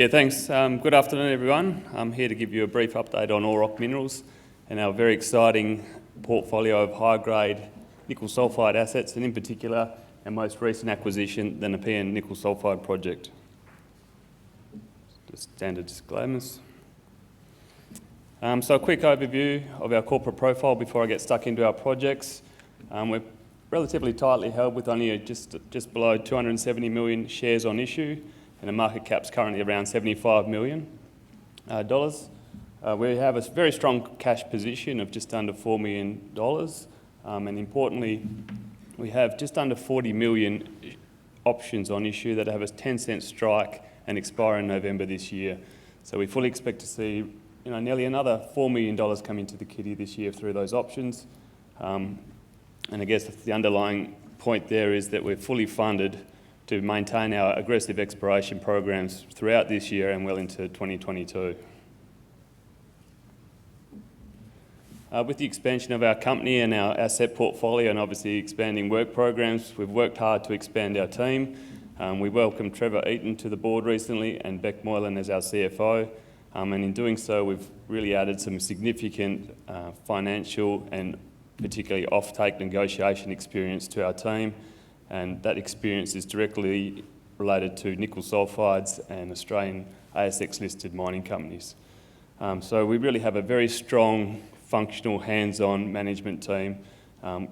Yeah, thanks. Good afternoon, everyone. I'm here to give you a brief update on Auroch Minerals and our very exciting portfolio of high-grade nickel sulphide assets, and in particular, our most recent acquisition, the Nepean Nickel Sulphide Project. Just standard disclaimers. So a quick overview of our corporate profile before I get stuck into our projects. We're relatively tightly held with only just below 270 million shares on issue, and the market cap's currently around $75 million. We have a very strong cash position of just under $4 million, and importantly, we have just under 40 million options on issue that have a 10-cent strike and expire in November this year. So we fully expect to see nearly another $4 million come into the kitty this year through those options. And I guess the underlying point there is that we're fully funded to maintain our aggressive exploration programs throughout this year and well into 2022. With the expansion of our company and our asset portfolio and obviously expanding work programs, we've worked hard to expand our team. We welcomed Trevor Eaton to the board recently and Beck Moylan as our CFO. And in doing so, we've really added some significant financial and particularly off-take negotiation experience to our team. And that experience is directly related to nickel sulphides and Australian ASX listed mining companies. So we really have a very strong, functional, hands-on management team,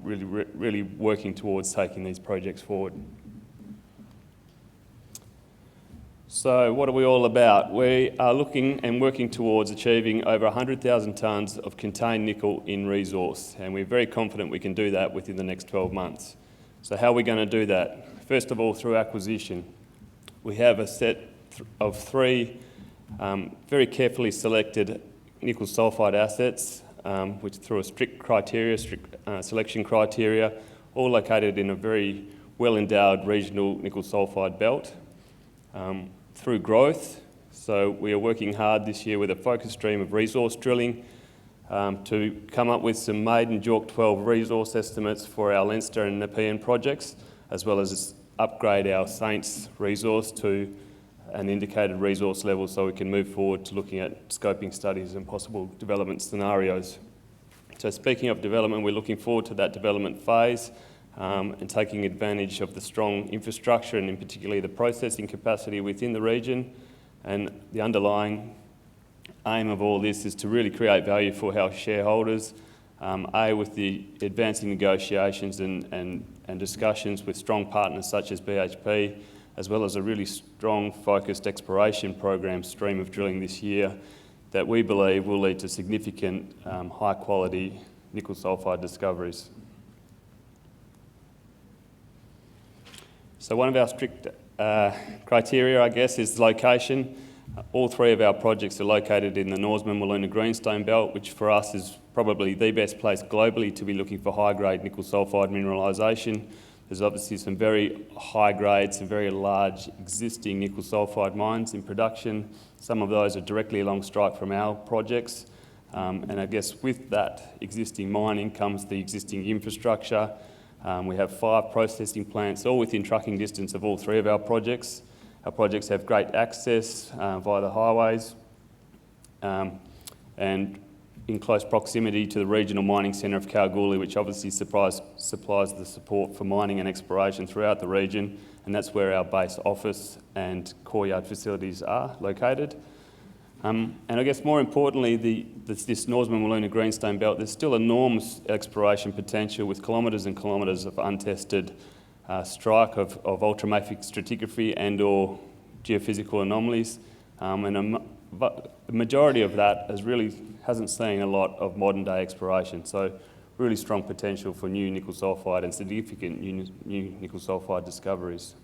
really working towards taking these projects forward. So what are we all about? We are looking and working towards achieving over 100,000 tonnes of contained nickel in resource, and we're very confident we can do that within the next 12 months. So how are we going to do that? First of all, through acquisition. We have a set of three very carefully selected nickel sulphide assets, which through a strict selection criteria, all located in a very well-endowed regional nickel sulphide belt. Through growth, so we are working hard this year with a focus stream of resource drilling to come up with some maiden JORC 12 resource estimates for our Leinster and Nepean projects, as well as upgrade our Saints resource to an indicated resource level so we can move forward to looking at scoping studies and possible development scenarios. So speaking of development, we're looking forward to that development phase and taking advantage of the strong infrastructure and in particular the processing capacity within the region. And the underlying aim of all this is to really create value for our shareholders, with the advancing negotiations and discussions with strong partners such as BHP, as well as a really strong focused exploration program stream of drilling this year that we believe will lead to significant high quality nickel sulphide discoveries. So one of our strict criteria, I guess, is location. All three of our projects are located in the Norseman-Wiluna Greenstone Belt, which for us is probably the best place globally to be looking for high-grade nickel sulphide mineralisation. There's obviously some very high-grade, some very large existing nickel sulphide mines in production. Some of those are directly along strike from our projects. And I guess with that existing mining comes the existing infrastructure. We have 5 processing plants, all within trucking distance of all three of our projects. Our projects have great access via the highways and in close proximity to the regional mining centre of Kalgoorlie, which obviously supplies the support for mining and exploration throughout the region, and that's where our base office and core yard facilities are located. And I guess more importantly, this Norseman-Wiluna Greenstone Belt, there's still enormous exploration potential with kilometres and kilometres of untested strike of ultramafic stratigraphy and or geophysical anomalies. But the majority of that hasn't seen a lot of modern day exploration. So really strong potential for new nickel sulphide and significant new nickel sulphide discoveries.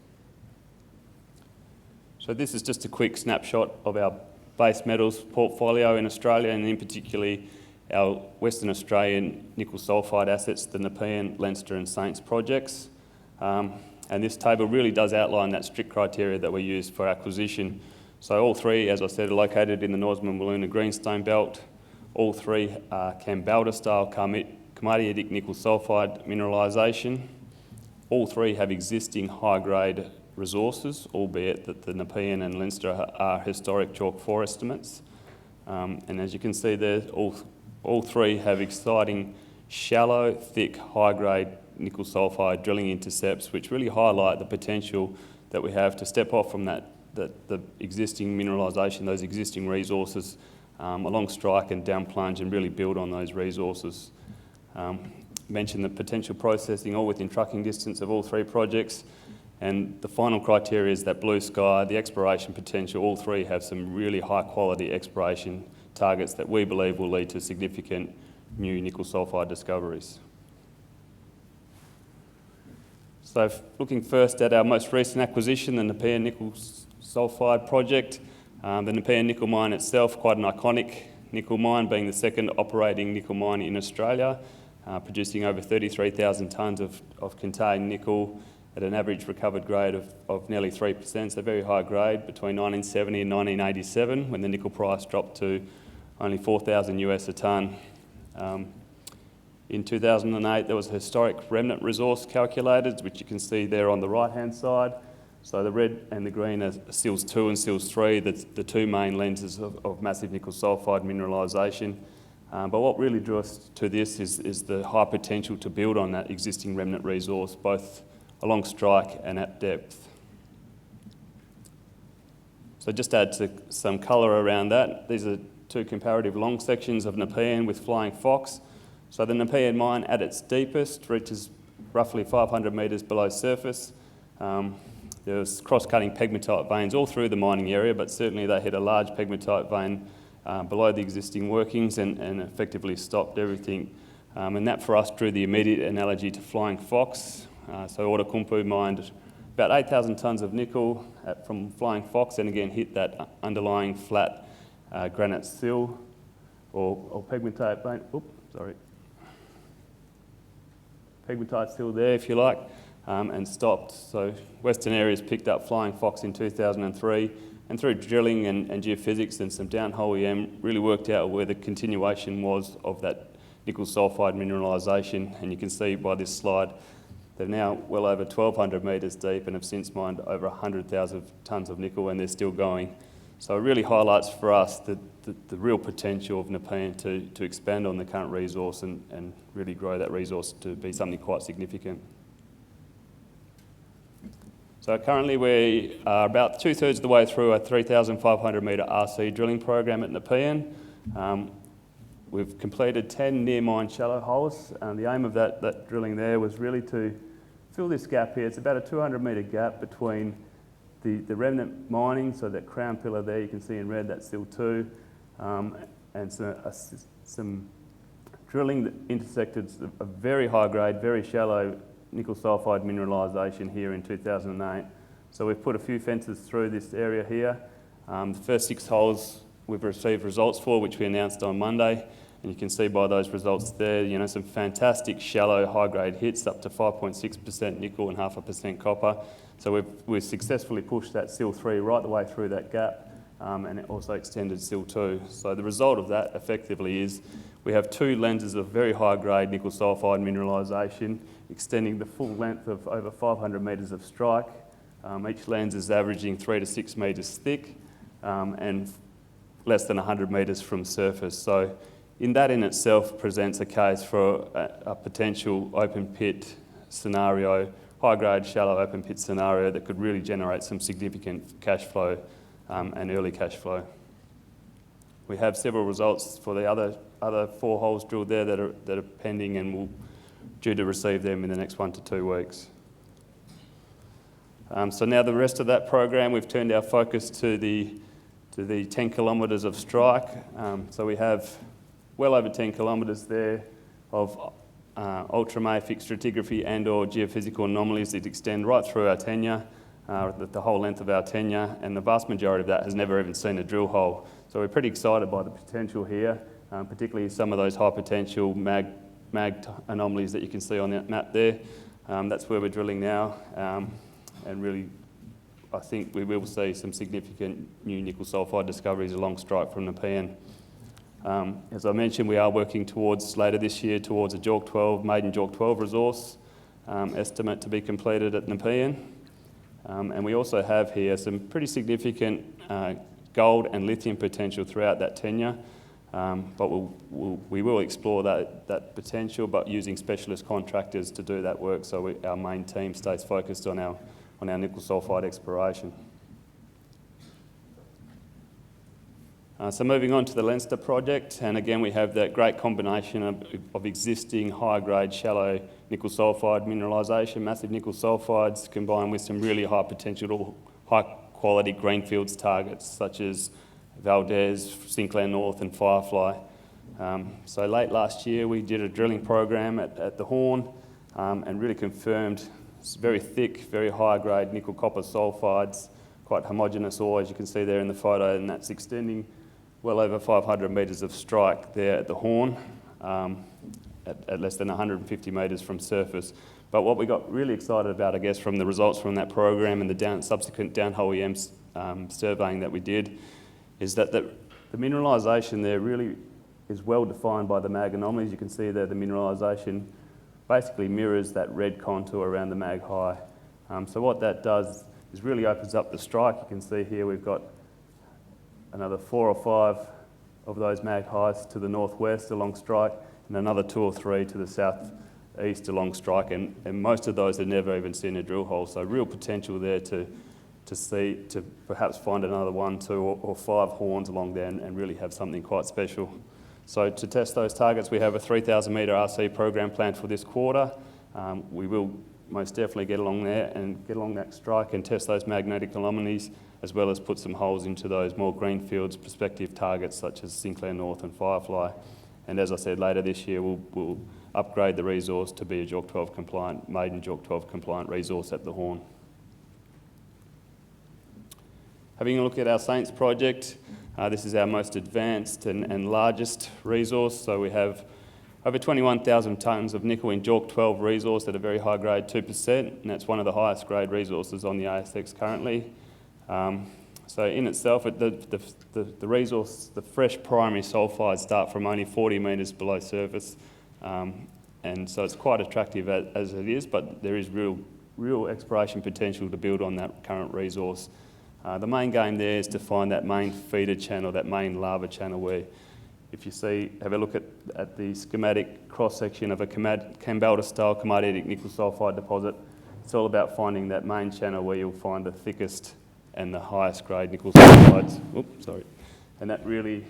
So this is just a quick snapshot of our base metals portfolio in Australia, and in particularly our Western Australian nickel sulphide assets, the Nepean, Leinster and Saints projects. And this table really does outline that strict criteria that we use for acquisition. So all three, as I said, are located in the Norseman-Wiluna Greenstone Belt. All three are Kambalda style komatiitic nickel sulphide mineralisation. All three have existing high-grade resources, albeit that the Nepean and Leinster are historic chalk 4 estimates. And as you can see there, all three have exciting, shallow, thick, high-grade nickel sulphide drilling intercepts, which really highlight the potential that we have to step off from the existing mineralisation, those existing resources, along strike and down plunge, and really build on those resources. Mentioned the potential processing all within trucking distance of all three projects, and the final criteria is that blue sky, the exploration potential. All three have some really high quality exploration targets that we believe will lead to significant new nickel sulphide discoveries. So looking first at our most recent acquisition, the Nepean nickel sulphide project. The Nepean nickel mine itself, quite an iconic nickel mine, being the second operating nickel mine in Australia, producing over 33,000 tonnes of contained nickel at an average recovered grade of nearly 3%, so very high grade, between 1970 and 1987, when the nickel price dropped to only 4,000 US a tonne. In 2008, there was a historic remnant resource calculated, which you can see there on the right-hand side. So the red and the green are Sills 2 and Sills 3, the two main lenses of massive nickel sulphide mineralisation. But what really drew us to this is the high potential to build on that existing remnant resource, both along strike and at depth. So just to add some colour around that, these are two comparative long sections of Nepean with Flying Fox. So the Nepean mine at its deepest reaches roughly 500 metres below surface. There's cross-cutting pegmatite veins all through the mining area, but certainly they hit a large pegmatite vein below the existing workings and effectively stopped everything. And that for us drew the immediate analogy to Flying Fox. So Auroch mined about 8,000 tonnes of nickel from Flying Fox, and again hit that underlying flat granite sill or pegmatite vein. Pegmatite sill there, if you like, and stopped. So Western Areas picked up Flying Fox in 2003, and through drilling and geophysics and some downhole EM, really worked out where the continuation was of that nickel sulphide mineralisation. And you can see by this slide, they're now well over 1,200 metres deep and have since mined over 100,000 tonnes of nickel, and they're still going. So it really highlights for us the real potential of Nepean to expand on the current resource and really grow that resource to be something quite significant. So currently we are about 2/3 of the way through a 3,500 metre RC drilling program at Nepean. We've completed 10 near mine shallow holes, and the aim of that drilling there was really to fill this gap here. It's about a 200 metre gap between the remnant mining, so that crown pillar there you can see in red, that's Sill 2, and some drilling that intersected a very high grade, very shallow nickel sulphide mineralisation here in 2008. So we've put a few fences through this area here. The first 6 holes we've received results for, which we announced on Monday, and you can see by those results there, you know, some fantastic shallow high grade hits up to 5.6% nickel and 0.5% copper. So we've successfully pushed that Sill 3 right the way through that gap, and it also extended Sill 2. So the result of that effectively is we have 2 lenses of very high grade nickel sulphide mineralisation extending the full length of over 500 metres of strike. Each lens is averaging 3 to 6 metres thick and less than 100 metres from surface. So that in itself presents a case for a potential open pit scenario, high grade shallow open pit scenario that could really generate some significant cash flow and early cash flow. We have several results for the other 4 holes drilled there that are pending, and we'll due to receive them in the next 1 to 2 weeks. So now the rest of that program, we've turned our focus to the 10 kilometres of strike. So we have well over 10 kilometres there of ultramafic stratigraphy and or geophysical anomalies that extend right through our tenure, the whole length of our tenure, and the vast majority of that has never even seen a drill hole. So we're pretty excited by the potential here, particularly some of those high potential mag anomalies that you can see on that map there. That's where we're drilling now, and really I think we will see some significant new nickel sulphide discoveries along strike from Nepean. As I mentioned, we are working towards later this year towards a maiden JORC 12 resource estimate to be completed at Nepean. And we also have here some pretty significant gold and lithium potential throughout that tenure. But we will explore that potential, but using specialist contractors to do that work, so our main team stays focused on our nickel sulphide exploration. So moving on to the Leinster project, and again we have that great combination of existing high-grade shallow nickel sulphide mineralisation, massive nickel sulphides, combined with some really high potential, high-quality greenfields targets such as Valdez, Sinclair North and Firefly. So late last year we did a drilling program at the Horn and really confirmed very thick, very high-grade nickel copper sulphides, quite homogeneous ore as you can see there in the photo, and that's extending well over 500 metres of strike there at the Horn, at less than 150 metres from surface. But what we got really excited about, I guess, from the results from that program and the subsequent downhole EM surveying that we did, is that the mineralisation there really is well defined by the mag anomalies. You can see there the mineralisation basically mirrors that red contour around the mag high. So what that does is really opens up the strike. You can see here we've got another 4 or 5 of those mag highs to the northwest along strike, and another 2 or 3 to the southeast along strike, and most of those have never even seen a drill hole. So real potential there to perhaps find another 1, 2 or 5 horns along there and really have something quite special. So to test those targets, we have a 3,000 metre RC program planned for this quarter. We will most definitely get along there and get along that strike and test those magnetic anomalies, as well as put some holes into those more greenfields prospective targets such as Sinclair North and Firefly. And as I said, later this year we'll upgrade the resource to be a JORC 12 compliant, maiden JORC 12 compliant resource at the Horn. Having a look at our Saints project, this is our most advanced and largest resource. So we have over 21,000 tonnes of nickel in JORC 12 resource at a very high grade, 2%, and that's one of the highest grade resources on the ASX currently. So in itself, the resource, the fresh primary sulphides start from only 40 metres below surface, and so it's quite attractive as it is, but there is real exploration potential to build on that current resource. The main game there is to find that main feeder channel, that main lava channel, where if you have a look at the schematic cross-section of a Kambalda-style komatitic nickel sulphide deposit, it's all about finding that main channel where you'll find the thickest and the highest grade nickel sulphides. Oops, sorry. And that really,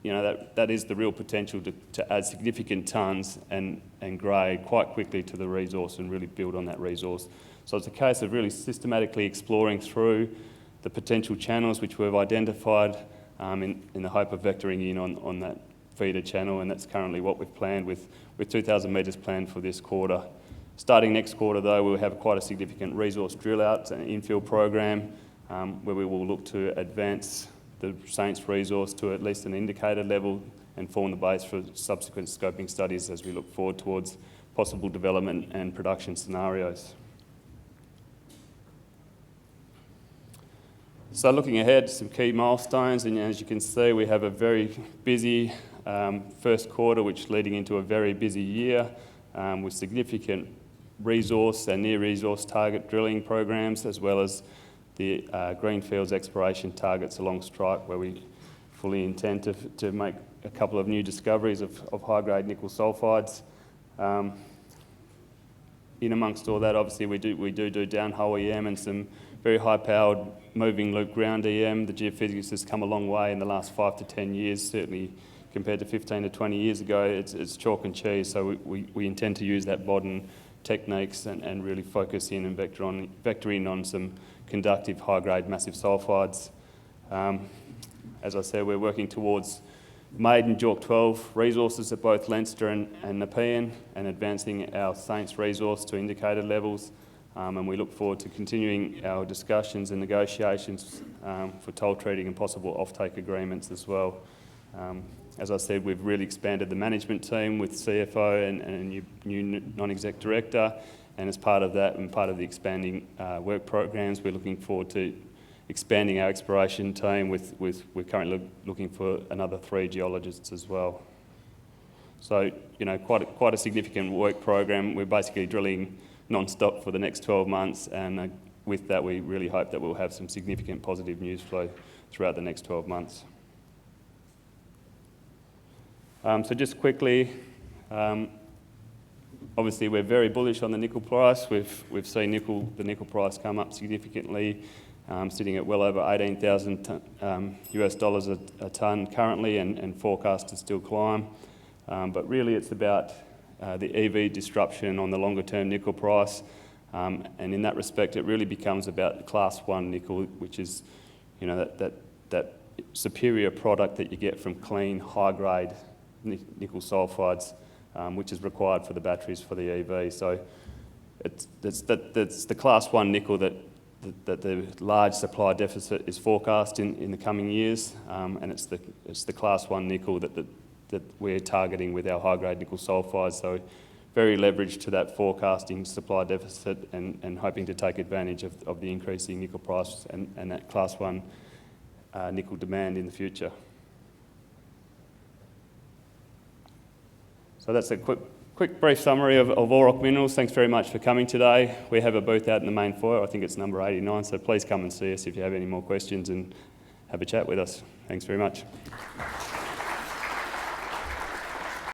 that is the real potential to add significant tonnes and grade quite quickly to the resource and really build on that resource. So it's a case of really systematically exploring through the potential channels which we've identified in the hope of vectoring in on that feeder channel, and that's currently what we've planned with 2,000 metres planned for this quarter. Starting next quarter though, we'll have quite a significant resource drill out and infill program where we will look to advance the Saints resource to at least an indicated level and form the base for subsequent scoping studies as we look forward towards possible development and production scenarios. So looking ahead, some key milestones, and as you can see, we have a very busy first quarter, which is leading into a very busy year with significant resource and near resource target drilling programs, as well as the greenfields exploration targets along strike, where we fully intend to make a couple of new discoveries of high-grade nickel sulphides. In amongst all that, obviously, we do downhole EM and some very high-powered moving loop ground EM. The geophysics has come a long way in the last 5 to 10 years, certainly compared to 15 to 20 years ago. It's chalk and cheese, so we intend to use that modern techniques and really focus in and vector in on some conductive high-grade massive sulphides. As I said, we're working towards maiden JORC 12 resources at both Leinster and Nepean, and advancing our Saints resource to indicated levels. And we look forward to continuing our discussions and negotiations for toll treating and possible offtake agreements as well. As I said, we've really expanded the management team with CFO and a new non-exec director, and as part of that and part of the expanding work programs, we're looking forward to expanding our exploration team we're currently looking for another 3 geologists as well. So, quite a significant work program. We're basically drilling non-stop for the next 12 months, and with that, we really hope that we'll have some significant positive news flow throughout the next 12 months. So just quickly, obviously we're very bullish on the nickel price. We've seen the nickel price come up significantly, sitting at well over $18,000 US dollars a tonne currently, and forecast to still climb. But really it's about the EV disruption on the longer term nickel price. And in that respect, it really becomes about Class 1 nickel, which is, you know, that superior product that you get from clean, high-grade nickel sulfides, which is required for the batteries for the EV. So it's the Class 1 nickel that the large supply deficit is forecast in the coming years, and it's the Class 1 nickel that we're targeting with our high-grade nickel sulfides. So very leveraged to that forecasting supply deficit and hoping to take advantage of the increasing nickel price and that Class 1 nickel demand in the future. So that's a quick brief summary of Auroch Minerals. Thanks very much for coming today. We have a booth out in the main foyer. I think it's number 89, so please come and see us if you have any more questions and have a chat with us. Thanks very much.